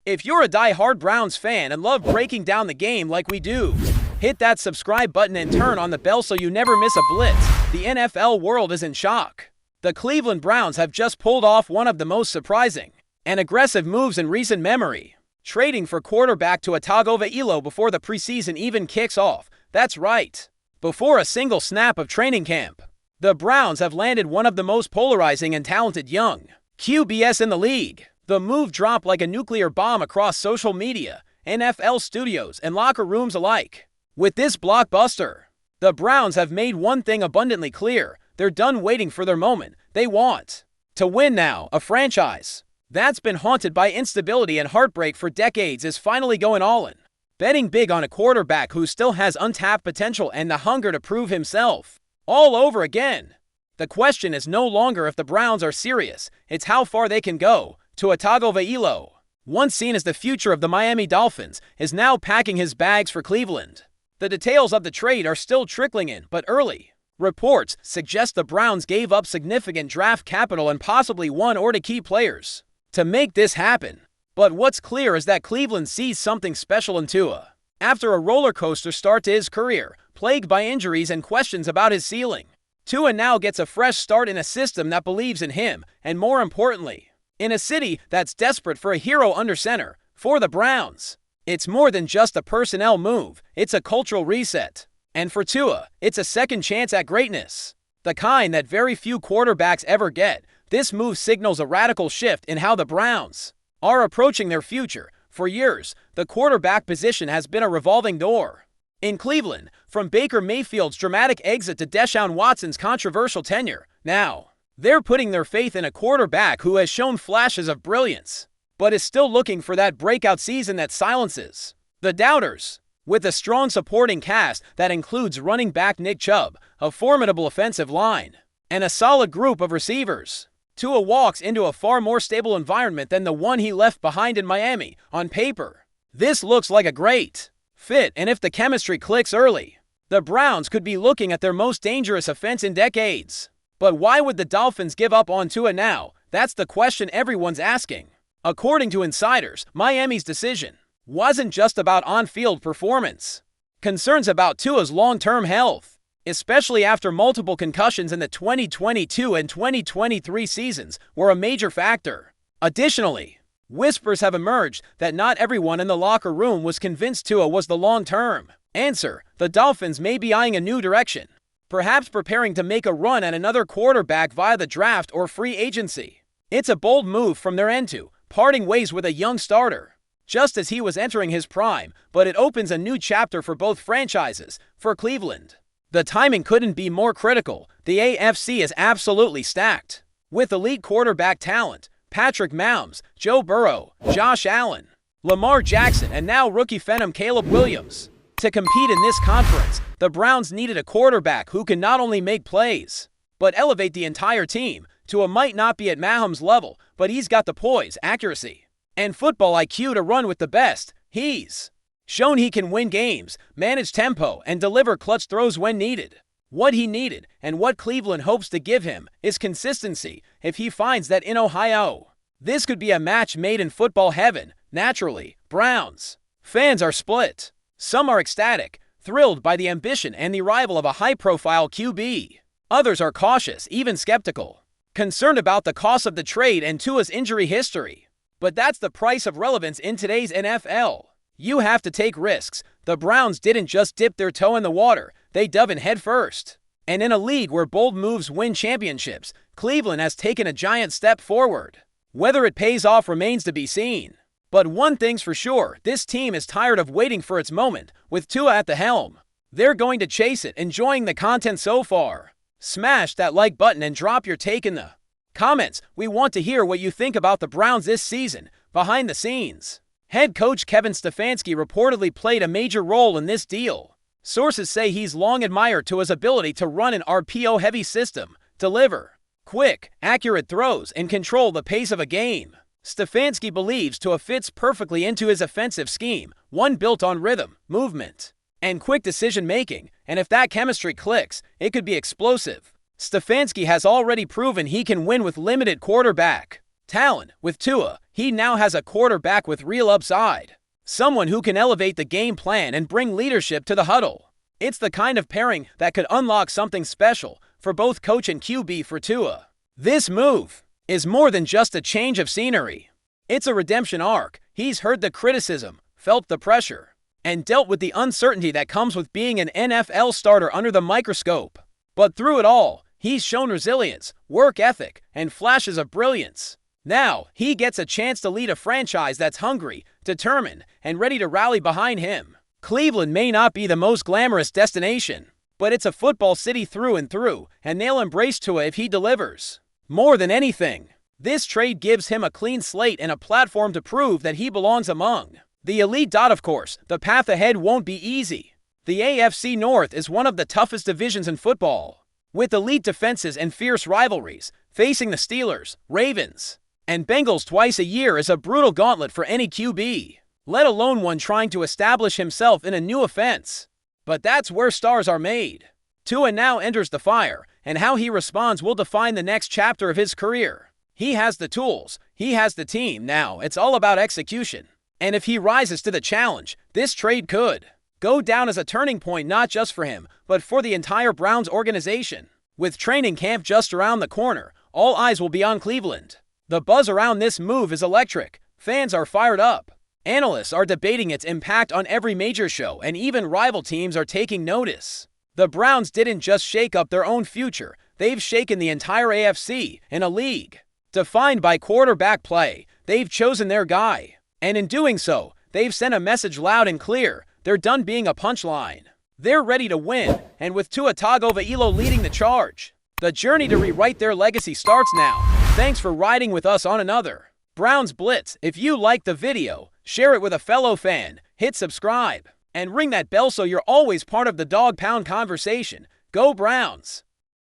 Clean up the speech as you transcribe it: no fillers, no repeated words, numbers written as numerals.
If you're a die-hard Browns fan and love breaking down the game like we do, hit that subscribe button and turn on the bell so you never miss a blitz. The NFL world is in shock. The Cleveland Browns have just pulled off one of the most surprising and aggressive moves in recent memory, trading for quarterback Tua Tagovailoa before the preseason even kicks off. That's right, before a single snap of training camp. The Browns have landed one of the most polarizing and talented young QBs in the league. The move dropped like a nuclear bomb across social media, NFL studios, and locker rooms alike. With this blockbuster, the Browns have made one thing abundantly clear: they're done waiting for their moment. They want to win now. A franchise that's been haunted by instability and heartbreak for decades is finally going all in, betting big on a quarterback who still has untapped potential and the hunger to prove himself all over again. The question is no longer if the Browns are serious, it's how far they can go. Tua Tagovailoa, once seen as the future of the Miami Dolphins, is now packing his bags for Cleveland. The details of the trade are still trickling in, but early reports suggest the Browns gave up significant draft capital and possibly one or two key players to make this happen. But what's clear is that Cleveland sees something special in Tua. After a roller coaster start to his career, plagued by injuries and questions about his ceiling, Tua now gets a fresh start in a system that believes in him, and more importantly, in a city that's desperate for a hero under center. For the Browns, it's more than just a personnel move, it's a cultural reset. And for Tua, it's a second chance at greatness, the kind that very few quarterbacks ever get. This move signals a radical shift in how the Browns are approaching their future. For years, the quarterback position has been a revolving door in Cleveland, from Baker Mayfield's dramatic exit to Deshaun Watson's controversial tenure. Now, they're putting their faith in a quarterback who has shown flashes of brilliance, but is still looking for that breakout season that silences the doubters. With a strong supporting cast that includes running back Nick Chubb, a formidable offensive line, and a solid group of receivers, Tua walks into a far more stable environment than the one he left behind in Miami. On paper, this looks like a great fit, and if the chemistry clicks early, the Browns could be looking at their most dangerous offense in decades. But why would the Dolphins give up on Tua now? That's the question everyone's asking. According to insiders, Miami's decision wasn't just about on-field performance. Concerns about Tua's long-term health, especially after multiple concussions in the 2022 and 2023 seasons, were a major factor. Additionally, whispers have emerged that not everyone in the locker room was convinced Tua was the long-term answer. The Dolphins may be eyeing a new direction, perhaps preparing to make a run at another quarterback via the draft or free agency. It's a bold move from their end to parting ways with a young starter just as he was entering his prime, but it opens a new chapter for both franchises. For Cleveland, the timing couldn't be more critical. The AFC is absolutely stacked with elite quarterback talent: Patrick Mahomes, Joe Burrow, Josh Allen, Lamar Jackson, and now rookie phenom Caleb Williams. To compete in this conference, the Browns needed a quarterback who can not only make plays, but elevate the entire team. Tua might not be at Mahomes' level, but he's got the poise, accuracy, and football IQ to run with the best. He's shown he can win games, manage tempo, and deliver clutch throws when needed. What he needed, and what Cleveland hopes to give him, is consistency. If he finds that in Ohio, this could be a match made in football heaven. Naturally, Browns fans are split. Some are ecstatic, thrilled by the ambition and the arrival of a high-profile QB. Others are cautious, even skeptical, concerned about the cost of the trade and Tua's injury history. But that's the price of relevance in today's NFL. You have to take risks. The Browns didn't just dip their toe in the water, they dove in head first. And in a league where bold moves win championships, Cleveland has taken a giant step forward. Whether it pays off remains to be seen. But one thing's for sure, this team is tired of waiting for its moment. With Tua at the helm, they're going to chase it. Enjoying the content so far? Smash that like button and drop your take in the comments. We want to hear what you think about the Browns this season. Behind the scenes, head coach Kevin Stefanski reportedly played a major role in this deal. Sources say he's long admired Tua's ability to run an RPO-heavy system, deliver quick, accurate throws, and control the pace of a game. Stefanski believes Tua fits perfectly into his offensive scheme, one built on rhythm, movement, and quick decision-making, and if that chemistry clicks, it could be explosive. Stefanski has already proven he can win with limited quarterback talent. With Tua, he now has a quarterback with real upside. Someone who can elevate the game plan and bring leadership to the huddle. It's the kind of pairing that could unlock something special for both coach and QB for Tua. This move is more than just a change of scenery. It's a redemption arc. He's heard the criticism, felt the pressure, and dealt with the uncertainty that comes with being an NFL starter under the microscope. But through it all, he's shown resilience, work ethic, and flashes of brilliance. Now, he gets a chance to lead a franchise that's hungry, determined, and ready to rally behind him. Cleveland may not be the most glamorous destination, but it's a football city through and through, and they'll embrace Tua if he delivers. More than anything, this trade gives him a clean slate and a platform to prove that he belongs among the elite. Of course, the path ahead won't be easy. The AFC North is one of the toughest divisions in football, with elite defenses and fierce rivalries. Facing the Steelers, Ravens, and Bengals twice a year is a brutal gauntlet for any QB, let alone one trying to establish himself in a new offense. But that's where stars are made. Tua now enters the fire, and how he responds will define the next chapter of his career. He has the tools, he has the team. Now it's all about execution. And if he rises to the challenge, this trade could go down as a turning point not just for him, but for the entire Browns organization. With training camp just around the corner, all eyes will be on Cleveland. The buzz around this move is electric. Fans are fired up. Analysts are debating its impact on every major show, and even rival teams are taking notice. The Browns didn't just shake up their own future, they've shaken the entire AFC. In a league defined by quarterback play, they've chosen their guy. And in doing so, they've sent a message loud and clear. They're done being a punchline. They're ready to win, and with Tua Tagovailoa leading the charge, the journey to rewrite their legacy starts now. Thanks for riding with us on another Browns Blitz. If you liked the video, share it with a fellow fan, hit subscribe, and ring that bell so you're always part of the Dawg Pound conversation. Go Browns!